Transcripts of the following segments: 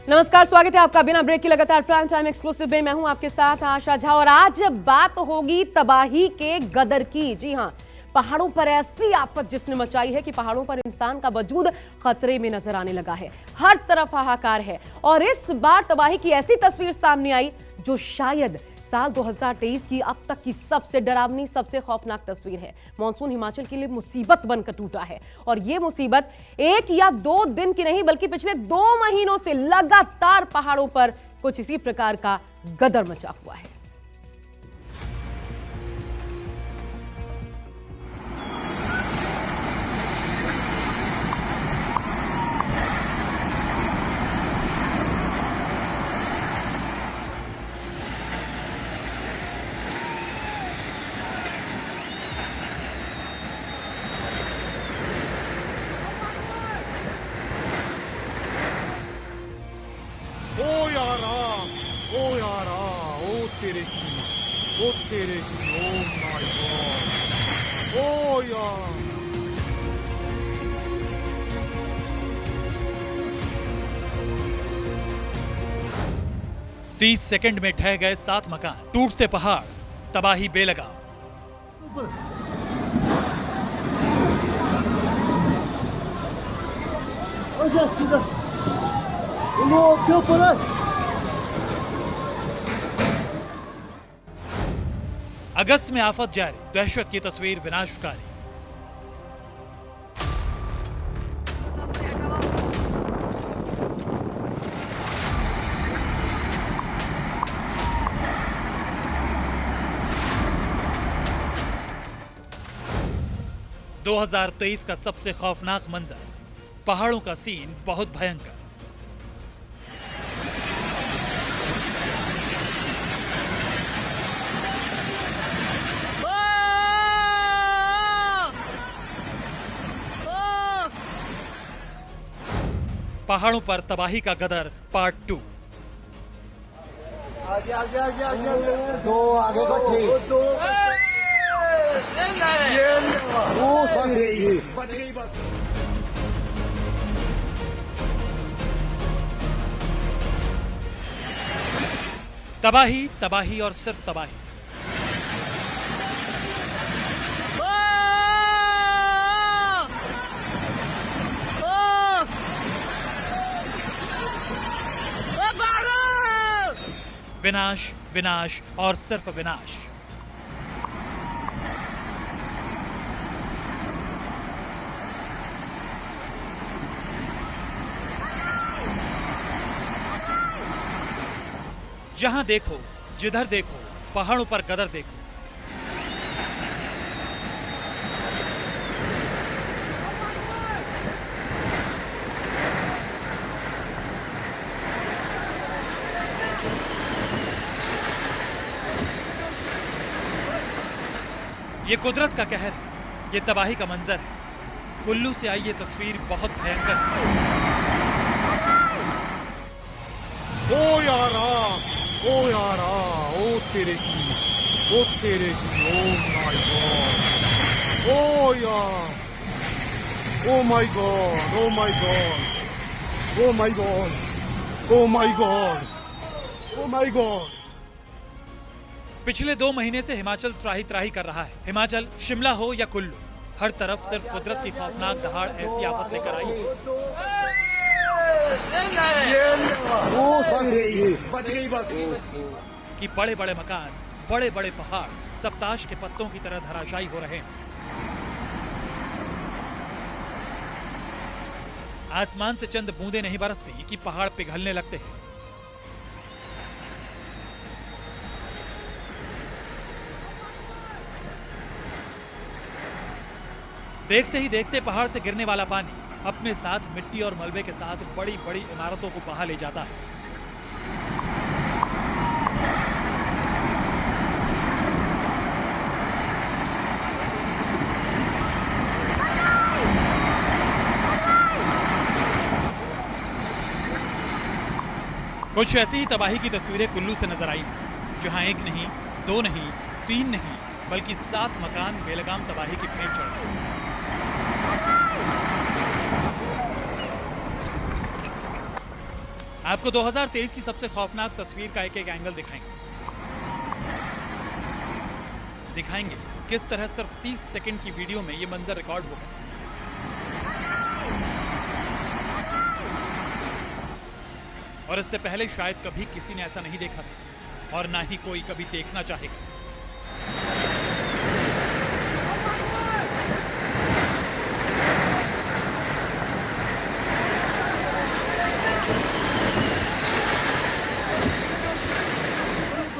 नमस्कार, स्वागत है आपका बिना ब्रेक की लगातार प्राइम टाइम एक्सक्लूसिव में। मैं हूं आपके साथ आशा झा और आज बात होगी तबाही के गदर की। जी हां, पहाड़ों पर ऐसी आफत जिसने मचाई है कि पहाड़ों पर इंसान का वजूद खतरे में नजर आने लगा है। हर तरफ हाहाकार है और इस बार तबाही की ऐसी तस्वीर सामने आई जो शायद साल 2023 की अब तक की सबसे डरावनी, सबसे खौफनाक तस्वीर है। मॉनसून हिमाचल के लिए मुसीबत बनकर टूटा है और यह मुसीबत एक या दो दिन की नहीं बल्कि पिछले 2 महीनों से लगातार पहाड़ों पर कुछ इसी प्रकार का गदर मचा हुआ है। तेरे की, oh my God, oh यार। 30 सेकंड में ढह गए 7 मकान, टूटते पहाड़, तबाही बेलगाम। अगस्त में आफत जारी, दहशत की तस्वीर विनाशकारी। – 2023 का सबसे खौफनाक मंजर, पहाड़ों का सीन बहुत भयंकर। पहाड़ों पर तबाही का गदर पार्ट 2। आगे आगे आगे आगे दो आगे को ठीक बच गई बस। तबाही, तबाही और सिर्फ तबाही। विनाश, विनाश और सिर्फ विनाश। जहां देखो, जिधर देखो, पहाड़ों पर गदर देखो। ये कुदरत का कहर है, ये तबाही का मंजर है। कुल्लू से आई ये तस्वीर बहुत भयंकर है। ओ यारा, ओ यारा, ओ तेरे की, ओ तेरे की, ओ माय गॉड, ओ यार, oh my God, oh my God, oh my God, oh my God, oh my God. पिछले 2 महीने से हिमाचल त्राही त्राही कर रहा है। हिमाचल, शिमला हो या कुल्लू, हर तरफ सिर्फ कुदरत की खौफनाक दहाड़ ऐसी आफत लेकर आई है कि बड़े बड़े मकान, बड़े बड़े पहाड़ सप्ताश के पत्तों की तरह धराशायी हो रहे हैं। आसमान से चंद बूंदें नहीं बरसती कि पहाड़ पिघलने लगते हैं। देखते ही देखते पहाड़ से गिरने वाला पानी अपने साथ मिट्टी और मलबे के साथ बड़ी बड़ी इमारतों को बहा ले जाता है। कुछ ऐसी ही तबाही की तस्वीरें कुल्लू से नजर आई, जहां एक नहीं, 2 नहीं, 3 नहीं, बल्कि 7 मकान बेलगाम तबाही की फेंट चढ़ गए। आपको 2023 की सबसे खौफनाक तस्वीर का एक एंगल दिखाएंगे किस तरह सिर्फ 30 सेकंड की वीडियो में ये मंजर रिकॉर्ड हो गया। और इससे पहले शायद कभी किसी ने ऐसा नहीं देखा था और ना ही कोई कभी देखना चाहेगा।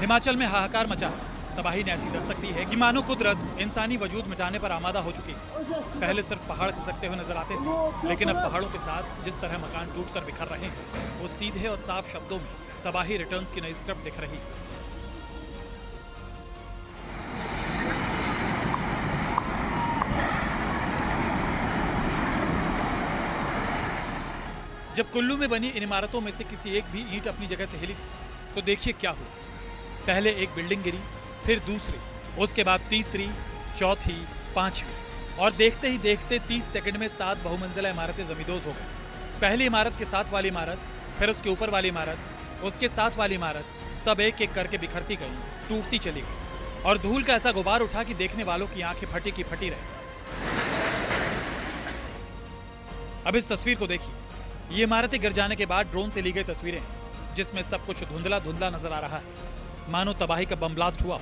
हिमाचल में हाहाकार मचा है। तबाही ने ऐसी दस्तक दी है कि मानो कुदरत इंसानी वजूद मिटाने पर आमादा हो चुकी है। पहले सिर्फ पहाड़ खिसकते हुए नजर आते थे, लेकिन अब पहाड़ों के साथ जिस तरह मकान टूटकर बिखर रहे हैं, वो सीधे और साफ शब्दों में तबाही रिटर्न्स की नई स्क्रिप्ट दिख रही है। जब कुल्लू में बनी इन इमारतों में से किसी एक भी ईंट अपनी जगह से हिली तो देखिए क्या हुआ। पहले एक बिल्डिंग गिरी, फिर दूसरी, उसके बाद तीसरी, चौथी, पांचवी, और देखते ही देखते 30 सेकंड में 7 बहुमंजिला इमारतें जमींदोज हो गई। पहली इमारत के साथ वाली इमारत, फिर उसके ऊपर वाली इमारत, उसके साथ वाली इमारत, सब एक एक करके बिखरती गई, टूटती चली गई, और धूल का ऐसा गुबार उठा कि देखने वालों की आंखें फटी की फटी रही। अब इस तस्वीर को देखिए। ये इमारतें गिर जाने के बाद ड्रोन से ली गई तस्वीरें हैं, जिसमें सब कुछ धुंधला धुंधला नजर आ रहा है, मानो तबाही का बम ब्लास्ट हुआ।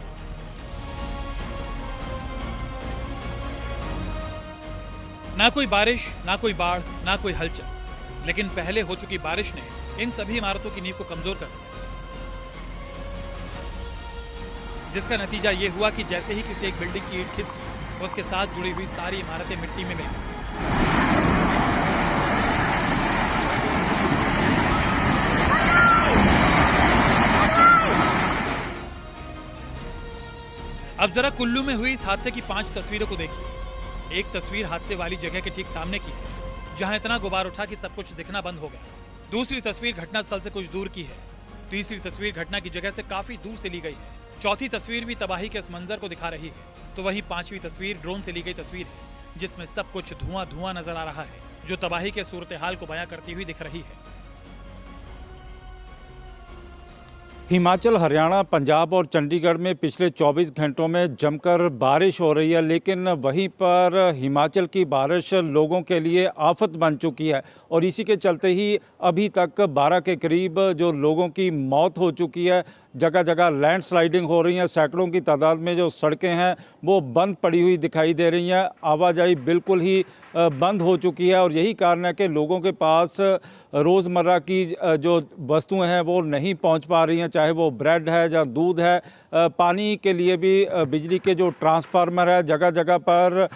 ना कोई बारिश, ना कोई बाढ़, ना कोई हलचल, लेकिन पहले हो चुकी बारिश ने इन सभी इमारतों की नींव को कमजोर कर दिया, जिसका नतीजा यह हुआ कि जैसे ही किसी एक बिल्डिंग की ईंट खिसकी, उसके साथ जुड़ी हुई सारी इमारतें मिट्टी में मिल गई। अब जरा कुल्लू में हुई इस हादसे की 5 तस्वीरों को देखिए। एक तस्वीर हादसे वाली जगह के ठीक सामने की है, जहां इतना गुबार उठा कि सब कुछ दिखना बंद हो गया। दूसरी तस्वीर घटनास्थल से कुछ दूर की है। तीसरी तस्वीर घटना की जगह से काफी दूर से ली गई है। चौथी तस्वीर भी तबाही के इस मंजर को दिखा रही है। तो वहीं 5वीं तस्वीर ड्रोन से ली गई तस्वीर है, जिसमें सब कुछ धुआं धुआं नजर आ रहा है, जो तबाही के सूरत हाल को बयां करती हुई दिख रही है। हिमाचल, हरियाणा, पंजाब और चंडीगढ़ में पिछले 24 घंटों में जमकर बारिश हो रही है, लेकिन वहीं पर हिमाचल की बारिश लोगों के लिए आफत बन चुकी है और इसी के चलते ही अभी तक 12 के करीब जो लोगों की मौत हो चुकी है। जगह जगह लैंडस्लाइडिंग हो रही है। सैकड़ों की तादाद में जो सड़कें हैं वो बंद पड़ी हुई दिखाई दे रही हैं। आवाजाही बिल्कुल ही बंद हो चुकी है और यही कारण है कि लोगों के पास रोज़मर्रा की जो वस्तुएं हैं वो नहीं पहुंच पा रही हैं, चाहे वो ब्रेड है या दूध है। पानी के लिए भी बिजली के जो ट्रांसफार्मर है, जगह जगह पर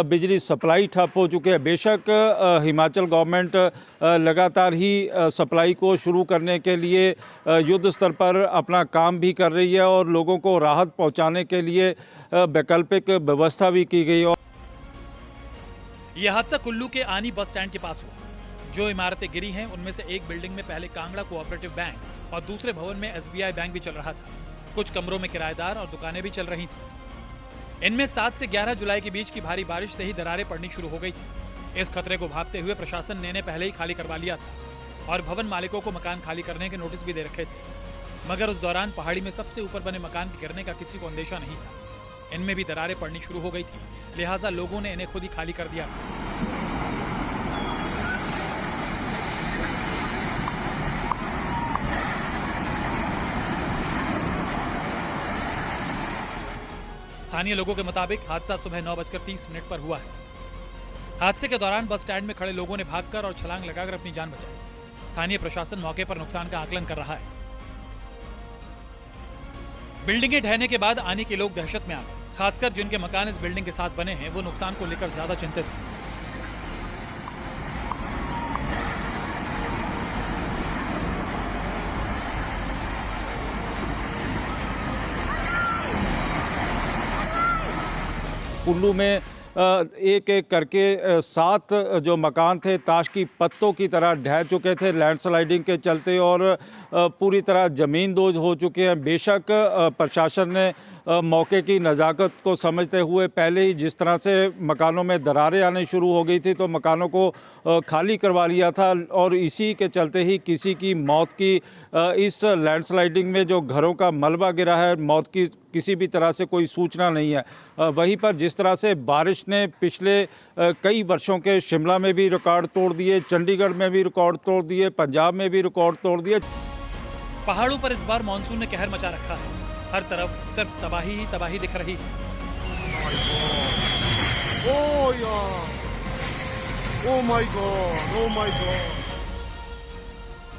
बिजली सप्लाई ठप हो चुकी है। बेशक हिमाचल गवर्नमेंट लगातार ही सप्लाई को शुरू करने के लिए युद्ध स्तर पर अपना काम भी कर रही है और लोगों को राहत पहुंचाने के लिए वैकल्पिक व्यवस्था भी की गई। और यह हादसा कुल्लू के आनी बस स्टैंड के पास हुआ। जो इमारतें गिरी हैं उनमें से एक बिल्डिंग में पहले कांगड़ा कोऑपरेटिव बैंक और दूसरे भवन में SBI बैंक भी चल रहा था। कुछ कमरों में किराएदार और दुकानें भी चल रही थी। इनमें 7 से 11 जुलाई के बीच की भारी बारिश से ही दरारें पड़नी शुरू हो गई थी। इस खतरे को भांपते हुए प्रशासन ने पहले ही खाली करवा लिया था और भवन मालिकों को मकान खाली करने के नोटिस भी दे रखे थे। मगर उस दौरान पहाड़ी में सबसे ऊपर बने मकान के गिरने का किसी को अंदेशा नहीं था। इनमें भी दरारें पड़नी शुरू हो गई थी, लिहाजा लोगों ने इन्हें खुद ही खाली कर दिया। स्थानीय लोगों के मुताबिक हादसा सुबह 9:30 पर हुआ है। हादसे के दौरान बस स्टैंड में खड़े लोगों ने भागकर और छलांग लगाकर अपनी जान बचाई। स्थानीय प्रशासन मौके पर नुकसान का आकलन कर रहा है। बिल्डिंगें ढहने के बाद आनी के लोग दहशत में आ गए, खासकर जिनके मकान इस बिल्डिंग के साथ बने हैं, वो नुकसान को लेकर ज्यादा चिंतित हैं। कुल्लू में एक एक करके 7 जो मकान थे ताश की पत्तों की तरह ढह चुके थे लैंडस्लाइडिंग के चलते और पूरी तरह ज़मींदोज हो चुके हैं। बेशक प्रशासन ने मौके की नज़ाकत को समझते हुए पहले ही जिस तरह से मकानों में दरारें आने शुरू हो गई थी तो मकानों को खाली करवा लिया था और इसी के चलते ही किसी की मौत की इस लैंडस्लाइडिंग में जो घरों का मलबा गिरा है, मौत की किसी भी तरह से कोई सूचना नहीं है। वहीं पर जिस तरह से बारिश ने पिछले कई वर्षों के शिमला में भी रिकॉर्ड तोड़ दिए, चंडीगढ़ में भी रिकॉर्ड तोड़ दिए, पंजाब में भी रिकॉर्ड तोड़ दिए। पहाड़ों पर इस बार मानसून ने कहर मचा रखा है। हर तरफ सिर्फ तबाही ही तबाही दिख रही है। Oh yeah! Oh my God! Oh my God!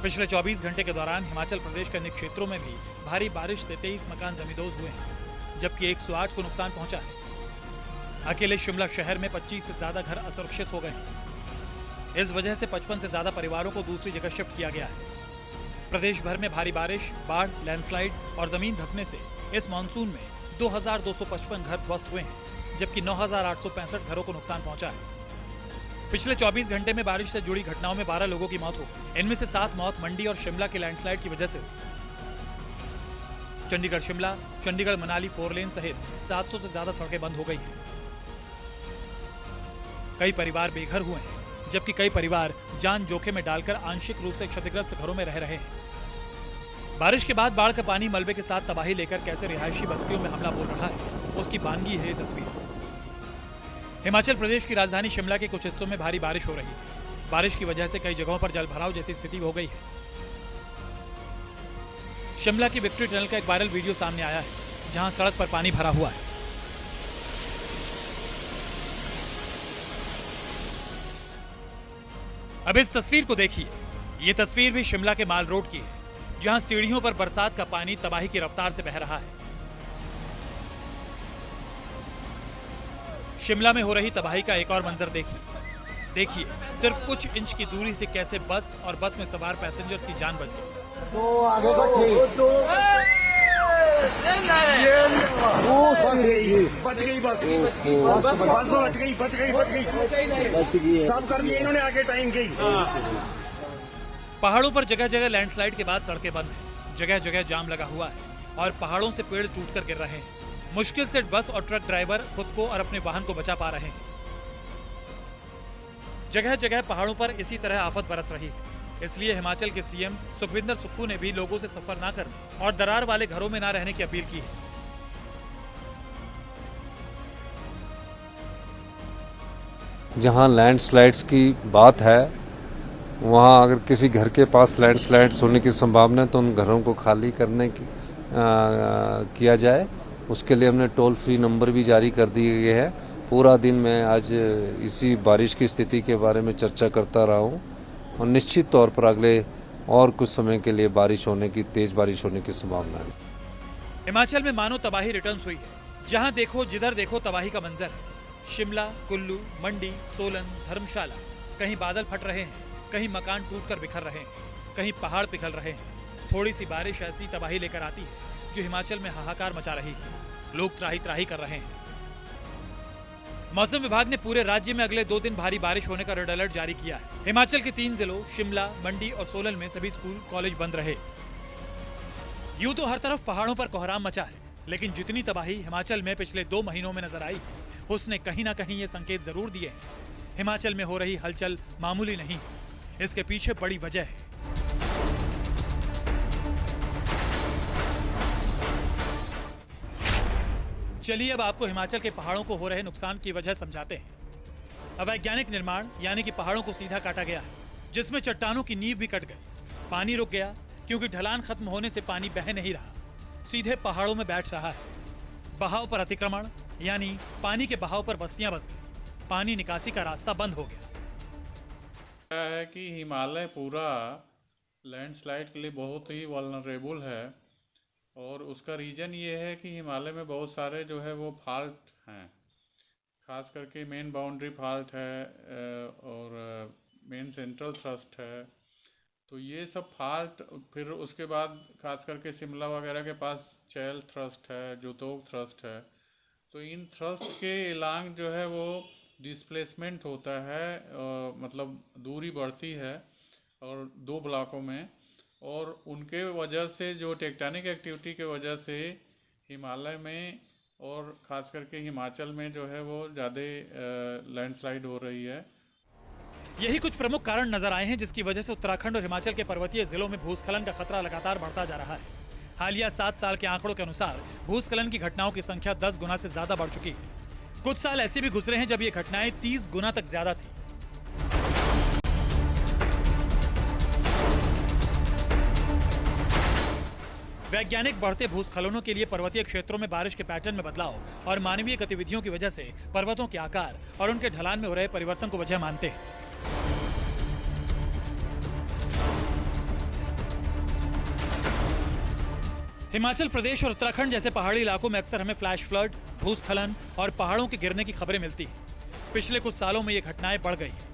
पिछले 24 घंटे के दौरान हिमाचल प्रदेश के अनेक क्षेत्रों में भी भारी बारिश से 23 मकान जमींदोज हुए हैं, जबकि 108 को नुकसान पहुंचा है। अकेले शिमला शहर में 25 से ज्यादा घर असुरक्षित हो गए हैं। इस वजह से 55 से ज्यादा परिवारों को दूसरी जगह शिफ्ट किया गया है। प्रदेश भर में भारी बारिश, बाढ़, लैंडस्लाइड और जमीन धंसने से इस मानसून में 2255 घर ध्वस्त हुए हैं, जबकि 9865 घरों को नुकसान पहुंचा है। पिछले 24 घंटे में बारिश से जुड़ी घटनाओं में 12 लोगों की मौत हो गई। इनमें से 7 मौत मंडी और शिमला के लैंडस्लाइड की वजह से हुई। चंडीगढ़ शिमला, चंडीगढ़ मनाली 4 लेन सहित 700 से ज्यादा सड़कें बंद हो गई हैं। कई परिवार बेघर हुए हैं, जबकि कई परिवार जान जोखिम में डालकर आंशिक रूप से क्षतिग्रस्त घरों में रह रहे हैं। बारिश के बाद बाढ़ का पानी मलबे के साथ तबाही लेकर कैसे रिहायशी बस्तियों में हमला बोल रहा है, उसकी बानगी है ये तस्वीर। हिमाचल प्रदेश की राजधानी शिमला के कुछ हिस्सों में भारी बारिश हो रही है। बारिश की वजह से कई जगहों पर जलभराव जैसी स्थिति हो गई है। शिमला की विक्ट्री टनल का एक वायरल वीडियो सामने आया है, जहां सड़क पर पानी भरा हुआ है। अब इस तस्वीर को देखिए। ये तस्वीर भी शिमला के माल रोड की है, जहां सीढ़ियों पर बरसात का पानी तबाही की रफ्तार से बह रहा है। शिमला में हो रही तबाही का एक और मंजर देखिए सिर्फ कुछ इंच की दूरी से कैसे बस और बस में सवार पैसेंजर्स की जान बच गई। बच गई सब कर दिए इन्होंने आगे टाइम की। पहाड़ों पर जगह जगह लैंडस्लाइड के बाद सड़कें बंद हैं, जगह जगह जाम लगा हुआ है और पहाड़ों से पेड़ टूटकर गिर रहे हैं। मुश्किल से बस और ट्रक ड्राइवर खुद को और अपने वाहन को बचा पा रहे हैं। जगह जगह पहाड़ों पर इसी तरह आफत बरस रही है। इसलिए हिमाचल के सीएम सुखविंदर सुक्खू ने भी लोगों से सफर ना करने और दरार वाले घरों में ना रहने की अपील की है। जहां लैंडस्लाइड्स की बात है, वहां अगर किसी घर के पास लैंडस्लाइड्स होने की संभावना है तो उन घरों को खाली करने की किया जाए। उसके लिए हमने टोल फ्री नंबर भी जारी कर दिए गए हैं। पूरा दिन मैं आज इसी बारिश की स्थिति के बारे में चर्चा करता रहा हूँ और निश्चित तौर पर अगले और कुछ समय के लिए तेज बारिश होने की संभावना है। हिमाचल में मानो तबाही रिटर्न्स हुई है। जहां देखो जिधर देखो तबाही का मंजर है। शिमला, कुल्लू, मंडी, सोलन, धर्मशाला, कहीं बादल फट रहे हैं, कहीं मकान टूटकर बिखर रहे हैं, कहीं पहाड़ पिघल रहे हैं। थोड़ी सी बारिश ऐसी तबाही लेकर आती है जो हिमाचल में हाहाकार मचा रही है। लोग त्राही त्राही कर रहे हैं। मौसम विभाग ने पूरे राज्य में अगले 2 दिन भारी बारिश होने का रेड अलर्ट जारी किया है। हिमाचल के 3 जिलों शिमला, मंडी और सोलन में सभी स्कूल कॉलेज बंद रहे। यूं तो हर तरफ पहाड़ों पर कोहराम मचा है, लेकिन जितनी तबाही हिमाचल में पिछले 2 महीनों में नजर आई उसने कहीं ना कहीं ये संकेत जरूर दिए हैं। हिमाचल में हो रही हलचल मामूली नहीं, इसके पीछे बड़ी वजह है। चलिए अब आपको हिमाचल के पहाड़ों को हो रहे नुकसान की वजह समझाते हैं। अवैज्ञानिक निर्माण यानी कि पहाड़ों को सीधा काटा गया है, जिसमें चट्टानों की नींव भी कट गई। पानी रुक गया क्योंकि ढलान खत्म होने से पानी बह नहीं रहा, सीधे पहाड़ों में बैठ रहा है। बहाव पर अतिक्रमण यानी पानी के बहाव पर बस्तियां बस गई। पानी निकासी का रास्ता बंद हो गया। है कि हिमालय पूरा लैंडस्लाइड के लिए बहुत ही वल्नरेबल है और उसका रीज़न ये है कि हिमालय में बहुत सारे जो है वो फॉल्ट हैं। खास करके मेन बाउंड्री फॉल्ट है और मेन सेंट्रल थ्रस्ट है। तो ये सब फॉल्ट, फिर उसके बाद खास करके शिमला वगैरह के पास चैल थ्रस्ट है, जोतोग थ्रस्ट है। तो इन थ्रस्ट के इलांग जो है वो डिस्प्लेसमेंट होता है, मतलब दूरी बढ़ती है और 2 ब्लॉकों में, और उनके वजह से जो टेक्टोनिक एक्टिविटी के वजह से हिमालय में और ख़ास करके हिमाचल में जो है वो ज़्यादा लैंडस्लाइड हो रही है। यही कुछ प्रमुख कारण नजर आए हैं जिसकी वजह से उत्तराखंड और हिमाचल के पर्वतीय जिलों में भूस्खलन का खतरा लगातार बढ़ता जा रहा है। हालिया 7 साल के आंकड़ों के अनुसार भूस्खलन की घटनाओं की संख्या 10 गुना से ज्यादा बढ़ चुकी है। कुछ साल ऐसे भी गुजरे हैं जब ये घटनाएं 30 गुना तक ज्यादा थी। वैज्ञानिक बढ़ते भूस्खलनों के लिए पर्वतीय क्षेत्रों में बारिश के पैटर्न में बदलाव और मानवीय गतिविधियों की वजह से पर्वतों के आकार और उनके ढलान में हो रहे परिवर्तन को वजह मानते हैं। हिमाचल प्रदेश और उत्तराखंड जैसे पहाड़ी इलाकों में अक्सर हमें फ्लैश फ्लड, भूस्खलन और पहाड़ों के गिरने की खबरें मिलती हैं। पिछले कुछ सालों में ये घटनाएं बढ़ गई हैं।